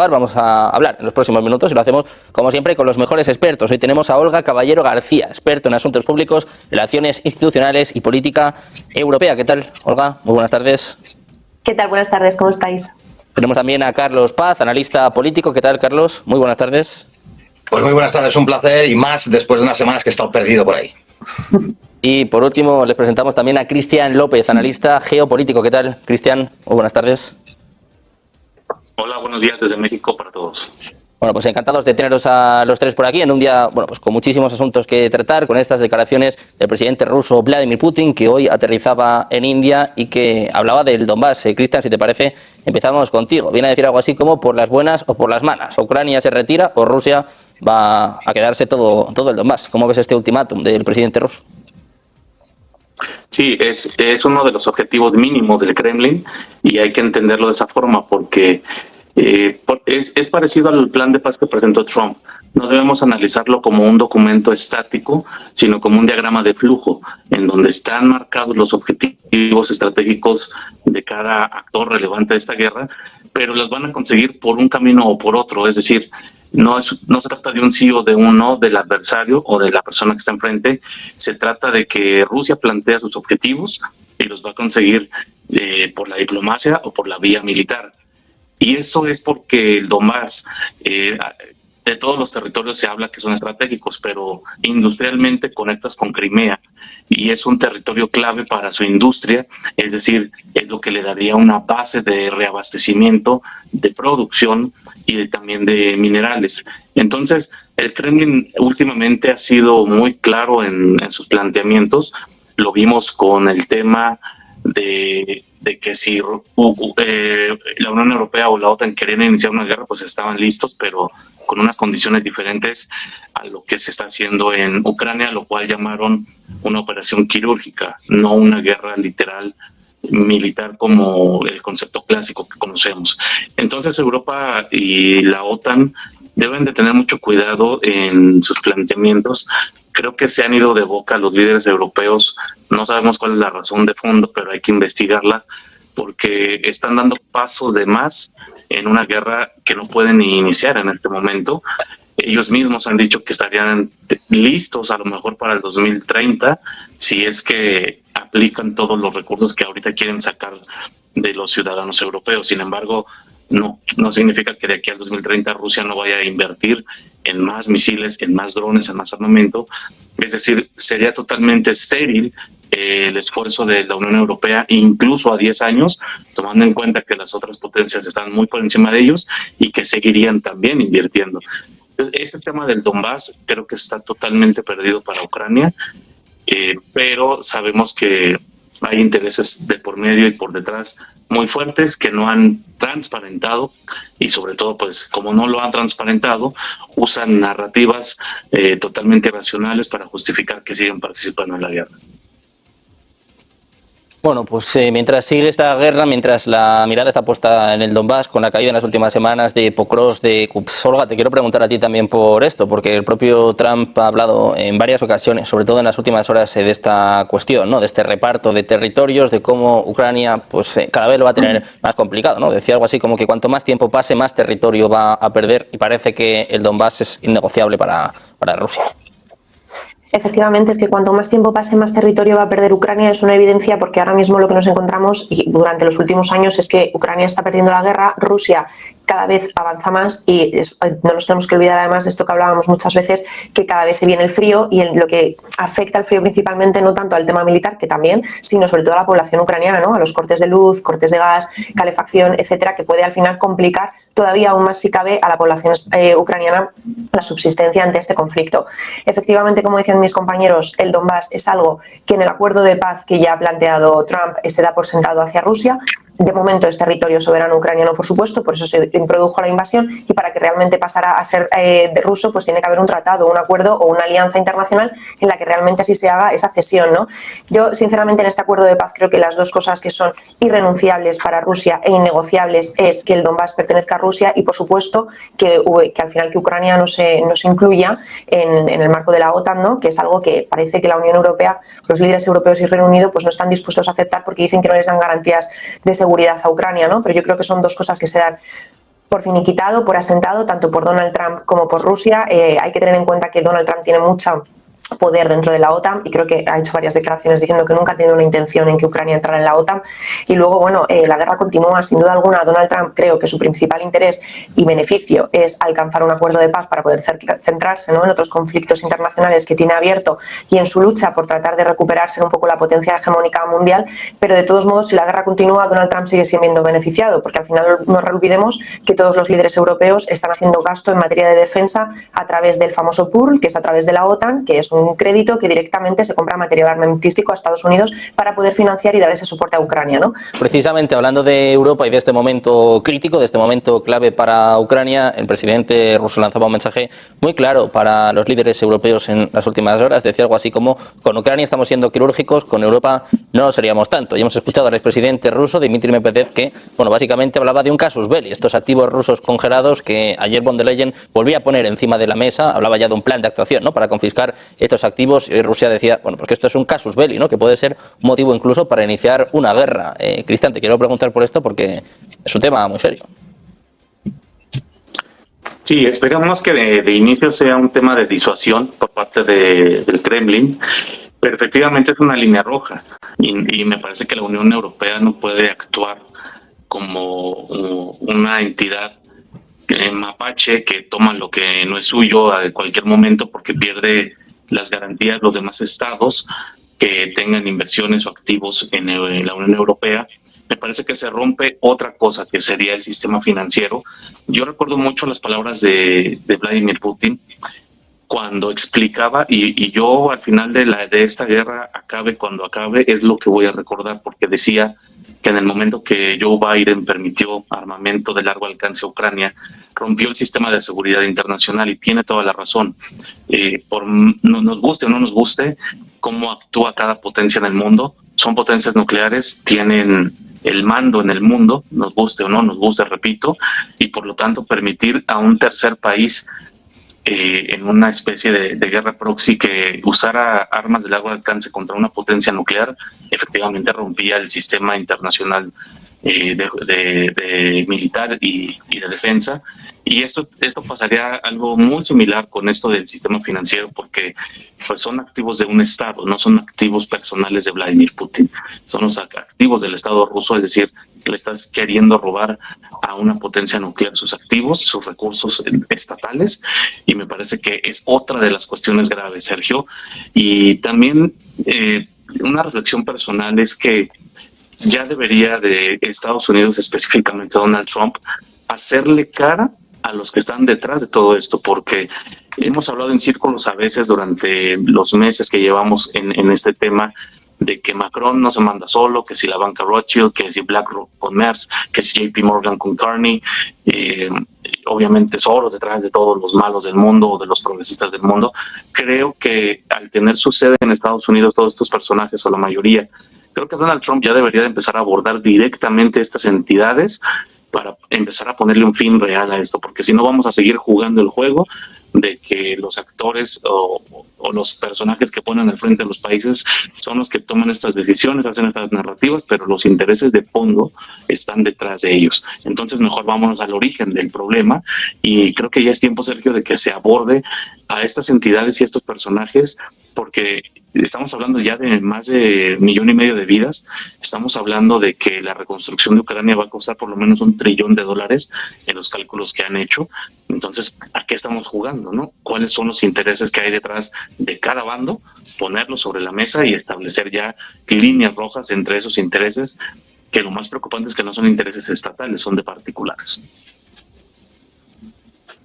dialogar, vamos a hablar en los próximos minutos y lo hacemos, como siempre, con los mejores expertos. Hoy tenemos a Olga Caballero García, experto en asuntos públicos, relaciones institucionales y política europea. ¿Qué tal, Olga? Muy buenas tardes. ¿Qué tal? Buenas tardes, ¿cómo estáis? Tenemos también a Carlos Paz, analista político. ¿Qué tal, Carlos? Muy buenas tardes. Pues muy buenas tardes, un placer y más después de unas semanas que he estado perdido por ahí. Y por último les presentamos también a Cristian López, analista geopolítico. ¿Qué tal, Cristian? Muy buenas tardes. Hola, buenos días desde México para todos. Bueno, pues encantados de teneros a los tres por aquí en un día, bueno, pues con muchísimos asuntos que tratar, con estas declaraciones del presidente ruso Vladimir Putin, que hoy aterrizaba en India y que hablaba del Donbass. Cristian, si te parece, empezamos contigo. Viene a decir algo así como por las buenas o por las malas. Ucrania se retira o Rusia va a quedarse todo el Donbass. ¿Cómo ves este ultimátum del presidente ruso? Sí, es uno de los objetivos mínimos del Kremlin y hay que entenderlo de esa forma porque es parecido al plan de paz que presentó Trump. No debemos analizarlo como un documento estático, sino como un diagrama de flujo en donde están marcados los objetivos estratégicos de cada actor relevante de esta guerra, pero los van a conseguir por un camino o por otro. Es decir, no se trata de un sí o de un no del adversario o de la persona que está enfrente. Se trata de que Rusia plantea sus objetivos y los va a conseguir por la diplomacia o por la vía militar. Y eso es porque el Donbass, de todos los territorios se habla que son estratégicos, pero industrialmente conectas con Crimea y es un territorio clave para su industria, es decir, es lo que le daría una base de reabastecimiento, de producción y también de minerales. Entonces, el Kremlin últimamente ha sido muy claro en sus planteamientos. Lo vimos con el tema de que si la Unión Europea o la OTAN querían iniciar una guerra, pues estaban listos, pero con unas condiciones diferentes a lo que se está haciendo en Ucrania, lo cual llamaron una operación quirúrgica, no una guerra literal militar como el concepto clásico que conocemos. Entonces Europa y la OTAN deben de tener mucho cuidado en sus planteamientos. Creo que se han ido de boca los líderes europeos. No sabemos cuál es la razón de fondo, pero hay que investigarla porque están dando pasos de más en una guerra que no pueden ni iniciar en este momento. Ellos mismos han dicho que estarían listos a lo mejor para el 2030 si es que aplican todos los recursos que ahorita quieren sacar de los ciudadanos europeos. Sin embargo, no significa que de aquí al 2030 Rusia no vaya a invertir en más misiles, en más drones, en más armamento. Es decir, sería totalmente estéril el esfuerzo de la Unión Europea, incluso a 10 años, tomando en cuenta que las otras potencias están muy por encima de ellos y que seguirían también invirtiendo. Entonces, este tema del Donbass creo que está totalmente perdido para Ucrania, pero sabemos que hay intereses de por medio y por detrás muy fuertes que no han transparentado y sobre todo, pues como no lo han transparentado, usan narrativas totalmente irracionales para justificar que siguen participando en la guerra. Bueno, pues mientras sigue esta guerra, mientras la mirada está puesta en el Donbass, con la caída en las últimas semanas de Pokrovsk, de Kupiansk. Olga, te quiero preguntar a ti también por esto, porque el propio Trump ha hablado en varias ocasiones, sobre todo en las últimas horas, de esta cuestión, ¿no? De este reparto de territorios, de cómo Ucrania pues cada vez lo va a tener más complicado, ¿no? Decía algo así como que cuanto más tiempo pase, más territorio va a perder y parece que el Donbass es innegociable para Rusia. Efectivamente, es que cuanto más tiempo pase, más territorio va a perder Ucrania. Es una evidencia porque ahora mismo lo que nos encontramos y durante los últimos años es que Ucrania está perdiendo la guerra, Rusia cada vez avanza más y no nos tenemos que olvidar además de esto que hablábamos muchas veces, que cada vez viene el frío y lo que afecta al frío principalmente no tanto al tema militar, que también, sino sobre todo a la población ucraniana, ¿no? A los cortes de luz, cortes de gas, calefacción, etcétera, que puede al final complicar todavía aún más si cabe a la población ucraniana la subsistencia ante este conflicto. Efectivamente, como decían mis compañeros, el Donbass es algo que en el acuerdo de paz que ya ha planteado Trump se da por sentado hacia Rusia. De momento es territorio soberano ucraniano, por supuesto, por eso se introdujo la invasión y para que realmente pasara a ser de ruso, pues tiene que haber un tratado, un acuerdo o una alianza internacional en la que realmente así se haga esa cesión, ¿no? Yo, sinceramente, en este acuerdo de paz creo que las dos cosas que son irrenunciables para Rusia e innegociables es que el Donbass pertenezca a Rusia y, por supuesto, que al final que Ucrania no se incluya en el marco de la OTAN, ¿no? Que es algo que parece que la Unión Europea, los líderes europeos y Reino Unido, pues no están dispuestos a aceptar porque dicen que no les dan garantías de seguridad a Ucrania, ¿no? Pero yo creo que son dos cosas que se dan por finiquitado, por asentado, tanto por Donald Trump como por Rusia. Hay que tener en cuenta que Donald Trump tiene mucha poder dentro de la OTAN y creo que ha hecho varias declaraciones diciendo que nunca ha tenido una intención en que Ucrania entrara en la OTAN. Y luego, bueno, la guerra continúa, sin duda alguna. Donald Trump creo que su principal interés y beneficio es alcanzar un acuerdo de paz para poder centrarse, ¿no?, en otros conflictos internacionales que tiene abierto y en su lucha por tratar de recuperarse un poco la potencia hegemónica mundial, pero de todos modos, si la guerra continúa, Donald Trump sigue siendo beneficiado, porque al final no olvidemos que todos los líderes europeos están haciendo gasto en materia de defensa a través del famoso PURL, que es a través de la OTAN, que es un crédito que directamente se compra material armamentístico a Estados Unidos para poder financiar y dar ese soporte a Ucrania, ¿no? Precisamente hablando de Europa y de este momento crítico, de este momento clave para Ucrania, el presidente ruso lanzaba un mensaje muy claro para los líderes europeos en las últimas horas. Decía algo así como: con Ucrania estamos siendo quirúrgicos, con Europa no lo seríamos tanto. Y hemos escuchado al expresidente ruso, Dmitry Medvedev, que, bueno, básicamente hablaba de un casus belli, estos activos rusos congelados que ayer von der Leyen volvía a poner encima de la mesa. Hablaba ya de un plan de actuación, ¿no?, para confiscar estos activos, y Rusia decía, bueno, pues que esto es un casus belli, ¿no?, que puede ser un motivo incluso para iniciar una guerra. Cristian, te quiero preguntar por esto porque es un tema muy serio. Sí, esperamos que de inicio sea un tema de disuasión por parte del Kremlin, pero efectivamente es una línea roja y me parece que la Unión Europea no puede actuar como una entidad mapache que toma lo que no es suyo a cualquier momento porque pierde las garantías los demás estados que tengan inversiones o activos en la Unión Europea. Me parece que se rompe otra cosa que sería el sistema financiero. Yo recuerdo mucho las palabras de Vladimir Putin cuando explicaba, y yo al final de esta guerra, acabe cuando acabe, es lo que voy a recordar, porque decía que en el momento que Joe Biden permitió armamento de largo alcance a Ucrania, rompió el sistema de seguridad internacional, y tiene toda la razón. Nos guste o no nos guste cómo actúa cada potencia en el mundo, son potencias nucleares, tienen el mando en el mundo, nos guste o no nos guste, repito, y por lo tanto permitir a un tercer país en una especie de guerra proxy que usara armas de largo alcance contra una potencia nuclear, efectivamente rompía el sistema internacional de militar y de defensa. Y esto pasaría algo muy similar con esto del sistema financiero, porque pues son activos de un Estado, no son activos personales de Vladimir Putin, son los activos del Estado ruso, es decir, le estás queriendo robar a una potencia nuclear sus activos, sus recursos estatales, y me parece que es otra de las cuestiones graves, Sergio. Y también una reflexión personal es que ya debería de Estados Unidos, específicamente Donald Trump, hacerle cara a los que están detrás de todo esto, porque hemos hablado en círculos a veces durante los meses que llevamos en este tema, de que Macron no se manda solo, que si la banca Rothschild, que si BlackRock con Merz, que si JP Morgan con Carney, obviamente Soros detrás de todos los malos del mundo o de los progresistas del mundo. Creo que al tener su sede en Estados Unidos todos estos personajes, o la mayoría, creo que Donald Trump ya debería de empezar a abordar directamente estas entidades para empezar a ponerle un fin real a esto, porque si no vamos a seguir jugando el juego de que los actores o los personajes que ponen al frente de los países son los que toman estas decisiones, hacen estas narrativas, pero los intereses de fondo están detrás de ellos. Entonces mejor vámonos al origen del problema, y creo que ya es tiempo, Sergio, de que se aborde a estas entidades y a estos personajes, porque estamos hablando ya de más de 1,5 millones de vidas. Estamos hablando de que la reconstrucción de Ucrania va a costar por lo menos $1 trillón en los cálculos que han hecho. Entonces, ¿a qué estamos jugando, no? ¿Cuáles son los intereses que hay detrás de cada bando? Ponerlos sobre la mesa y establecer ya líneas rojas entre esos intereses, que lo más preocupante es que no son intereses estatales, son de particulares.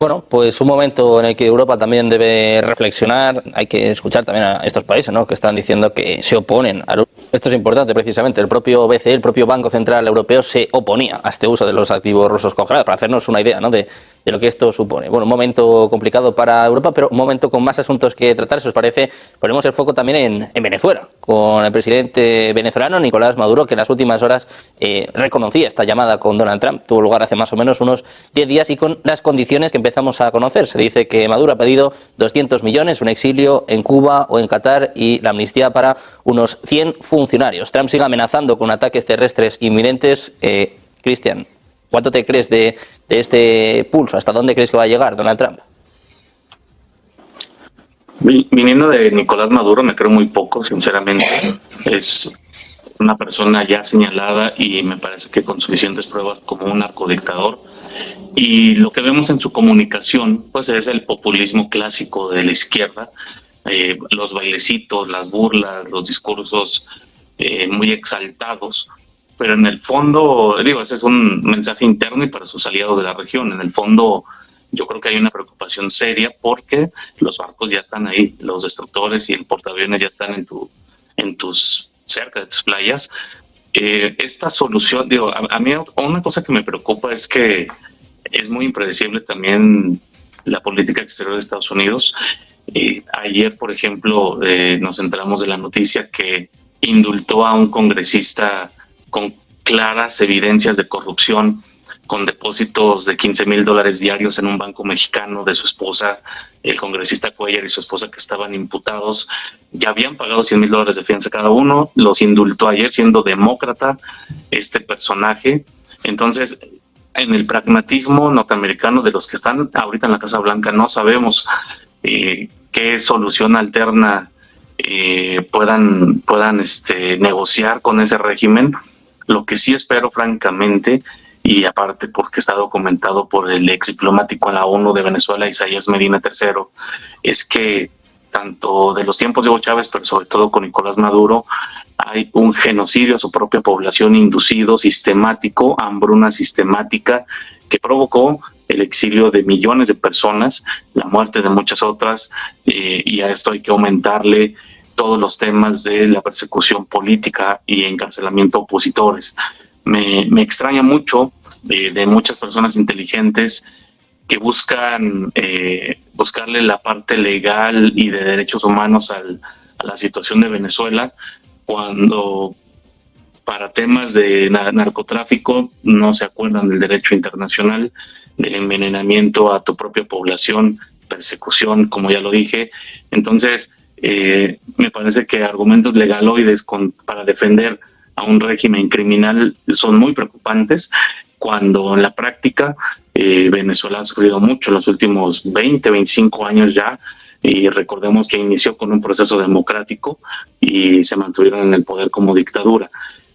Bueno, pues un momento en el que Europa también debe reflexionar. Hay que escuchar también a estos países, ¿no?, que están diciendo que se oponen a esto. Es importante, precisamente. El propio BCE, el propio Banco Central Europeo, se oponía a este uso de los activos rusos congelados, para hacernos una idea, ¿no?, de lo que esto supone. Bueno, un momento complicado para Europa, pero un momento con más asuntos que tratar. Si os parece, ponemos el foco también en Venezuela, con el presidente venezolano Nicolás Maduro, que en las últimas horas reconocía esta llamada con Donald Trump. Tuvo lugar hace más o menos unos 10 días y con las condiciones que empezamos a conocer. Se dice que Maduro ha pedido 200 millones, un exilio en Cuba o en Qatar y la amnistía para unos 100 funcionarios. Trump sigue amenazando con ataques terrestres inminentes. Cristian, ¿Cuánto te crees de este pulso? ¿Hasta dónde crees que va a llegar Donald Trump? Viniendo de Nicolás Maduro, me creo muy poco, sinceramente. Es una persona ya señalada y me parece que con suficientes pruebas como un narcodictador. Y lo que vemos en su comunicación, pues es el populismo clásico de la izquierda, los bailecitos, las burlas, los discursos muy exaltados, pero en el fondo, digo, ese es un mensaje interno y para sus aliados de la región. En el fondo, yo creo que hay una preocupación seria porque los barcos ya están ahí, los destructores y el portaaviones ya están cerca de tus playas. Esta solución, digo, a mí una cosa que me preocupa es que es muy impredecible también la política exterior de Estados Unidos. Ayer, por ejemplo, nos enteramos de la noticia que indultó a un congresista con claras evidencias de corrupción, con depósitos de $15,000 diarios en un banco mexicano de su esposa, el congresista Cuellar y su esposa, que estaban imputados. Ya habían pagado $100,000 de fianza cada uno, los indultó ayer siendo demócrata este personaje. Entonces, en el pragmatismo norteamericano de los que están ahorita en la Casa Blanca, no sabemos qué solución alterna puedan negociar con ese régimen. Lo que sí espero, francamente, y aparte porque está documentado por el ex diplomático en la ONU de Venezuela, Isaías Medina III, es que tanto de los tiempos de Hugo Chávez, pero sobre todo con Nicolás Maduro, hay un genocidio a su propia población inducido, sistemático, hambruna sistemática, que provocó el exilio de millones de personas, la muerte de muchas otras, y a esto hay que aumentarle todos los temas de la persecución política y encarcelamiento a opositores. Me extraña mucho de muchas personas inteligentes que buscan buscarle la parte legal y de derechos humanos a la situación de Venezuela, cuando para temas de narcotráfico no se acuerdan del derecho internacional, del envenenamiento a tu propia población, persecución, como ya lo dije. Entonces, me parece que argumentos legaloides para defender a un régimen criminal son muy preocupantes, cuando en la práctica Venezuela ha sufrido mucho en los últimos 20, 25 años ya, y recordemos que inició con un proceso democrático y se mantuvieron en el poder como dictadura.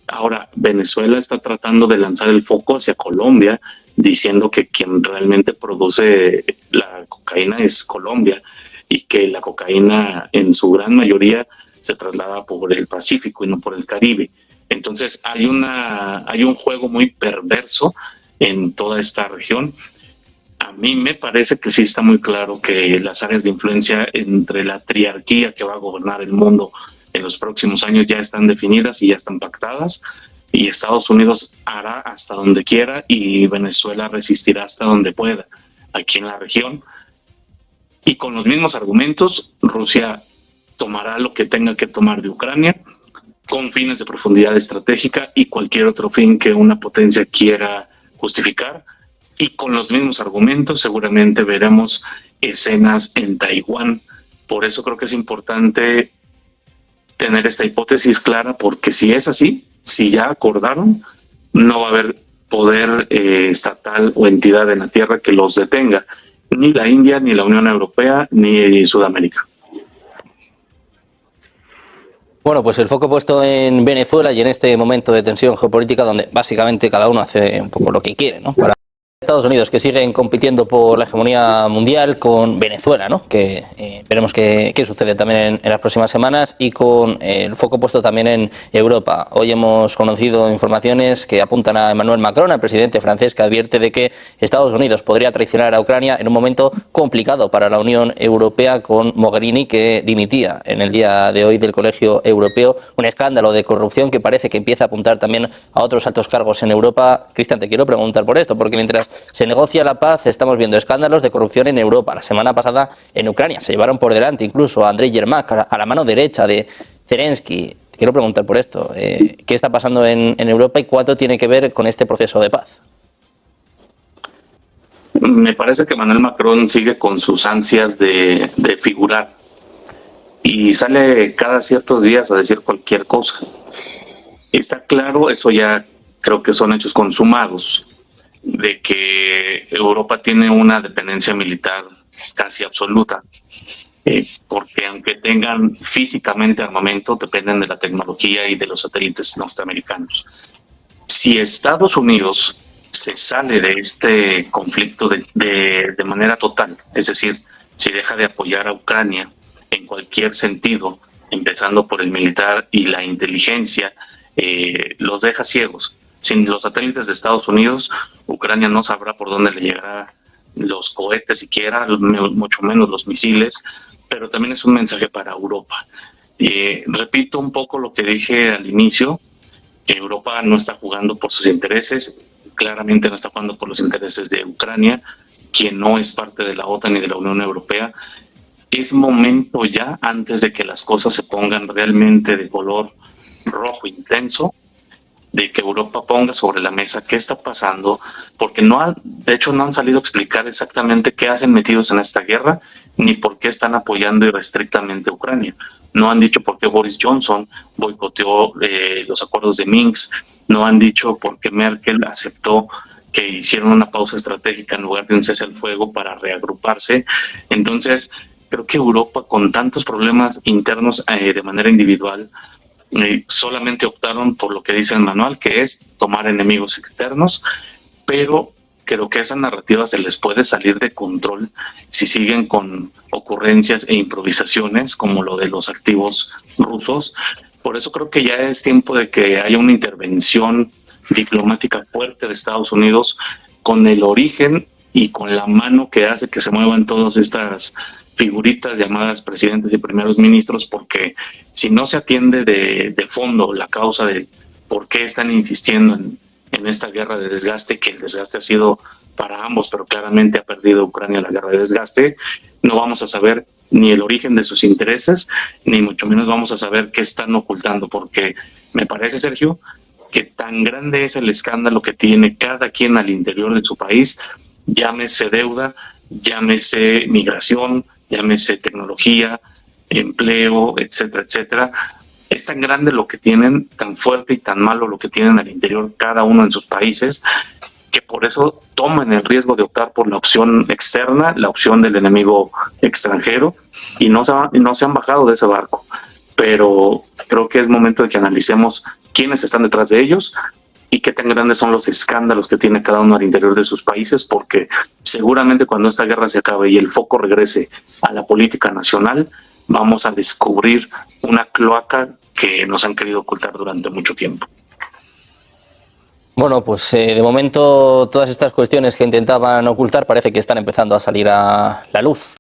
Ahora, Venezuela está tratando de lanzar el foco hacia Colombia, diciendo que quien realmente produce la cocaína es Colombia y que la cocaína en su gran mayoría se traslada por el Pacífico y no por el Caribe. Entonces hay un juego muy perverso en toda esta región. A mí me parece que sí está muy claro que las áreas de influencia entre la triarquía que va a gobernar el mundo en los próximos años ya están definidas y ya están pactadas, y Estados Unidos hará hasta donde quiera y Venezuela resistirá hasta donde pueda aquí en la región. Y con los mismos argumentos, Rusia tomará lo que tenga que tomar de Ucrania con fines de profundidad estratégica y cualquier otro fin que una potencia quiera justificar. Y con los mismos argumentos seguramente veremos escenas en Taiwán. Por eso creo que es importante tener esta hipótesis clara, porque si es así, si ya acordaron, no va a haber poder estatal o entidad en la tierra que los detenga, ni la India, ni la Unión Europea, ni Sudamérica. Bueno, pues el foco puesto en Venezuela y en este momento de tensión geopolítica donde básicamente cada uno hace un poco lo que quiere, ¿no? Para Estados Unidos, que siguen compitiendo por la hegemonía mundial, con Venezuela, ¿no? Que veremos qué sucede también en las próximas semanas, y con el foco puesto también en Europa. Hoy hemos conocido informaciones que apuntan a Emmanuel Macron, al presidente francés, que advierte de que Estados Unidos podría traicionar a Ucrania en un momento complicado para la Unión Europea, con Mogherini, que dimitía en el día de hoy del Colegio Europeo. Un escándalo de corrupción que parece que empieza a apuntar también a otros altos cargos en Europa. Cristian, te quiero preguntar por esto, porque mientras se negocia la paz, estamos viendo escándalos de corrupción en Europa. La semana pasada en Ucrania se llevaron por delante incluso a Andrei Yermak, a la mano derecha de Zelensky. Te quiero preguntar por esto. ¿Qué está pasando en Europa y cuánto tiene que ver con este proceso de paz? Me parece que Emmanuel Macron sigue con sus ansias de figurar y sale cada ciertos días a decir cualquier cosa. Está claro, eso ya creo que son hechos consumados. de que Europa tiene una dependencia militar casi absoluta, porque aunque tengan físicamente armamento, dependen de la tecnología y de los satélites norteamericanos. Si Estados Unidos se sale de este conflicto de manera total, es decir, si deja de apoyar a Ucrania en cualquier sentido, empezando por el militar y la inteligencia, los deja ciegos. Sin los satélites de Estados Unidos, Ucrania no sabrá por dónde le llegará los cohetes siquiera, mucho menos los misiles, pero también es un mensaje para Europa. Repito un poco lo que dije al inicio: Europa no está jugando por sus intereses, claramente no está jugando por los intereses de Ucrania, quien no es parte de la OTAN ni de la Unión Europea. Es momento ya, antes de que las cosas se pongan realmente de color rojo intenso, de que Europa ponga sobre la mesa qué está pasando, porque de hecho no han salido a explicar exactamente qué hacen metidos en esta guerra, ni por qué están apoyando irrestrictamente a Ucrania. No han dicho por qué Boris Johnson boicoteó los acuerdos de Minsk, no han dicho por qué Merkel aceptó que hicieron una pausa estratégica en lugar de un cese al fuego para reagruparse. Entonces, creo que Europa, con tantos problemas internos de manera individual, solamente optaron por lo que dice el manual, que es tomar enemigos externos, pero creo que esa narrativa se les puede salir de control si siguen con ocurrencias e improvisaciones como lo de los activos rusos. Por eso creo que ya es tiempo de que haya una intervención diplomática fuerte de Estados Unidos con el origen y con la mano que hace que se muevan todas estas figuritas llamadas presidentes y primeros ministros, porque si no se atiende de fondo la causa de por qué están insistiendo en esta guerra de desgaste, que el desgaste ha sido para ambos, pero claramente ha perdido Ucrania la guerra de desgaste, no vamos a saber ni el origen de sus intereses, ni mucho menos vamos a saber qué están ocultando, porque me parece, Sergio, que tan grande es el escándalo que tiene cada quien al interior de su país, llámese deuda, llámese migración, llámese tecnología, empleo, etcétera, etcétera. Es tan grande lo que tienen, tan fuerte y tan malo lo que tienen al interior cada uno en sus países, que por eso toman el riesgo de optar por la opción externa, la opción del enemigo extranjero, y no se han bajado de ese barco. Pero creo que es momento de que analicemos quiénes están detrás de ellos y qué tan grandes son los escándalos que tiene cada uno al interior de sus países, porque seguramente cuando esta guerra se acabe y el foco regrese a la política nacional, vamos a descubrir una cloaca que nos han querido ocultar durante mucho tiempo. Bueno, pues de momento todas estas cuestiones que intentaban ocultar parece que están empezando a salir a la luz.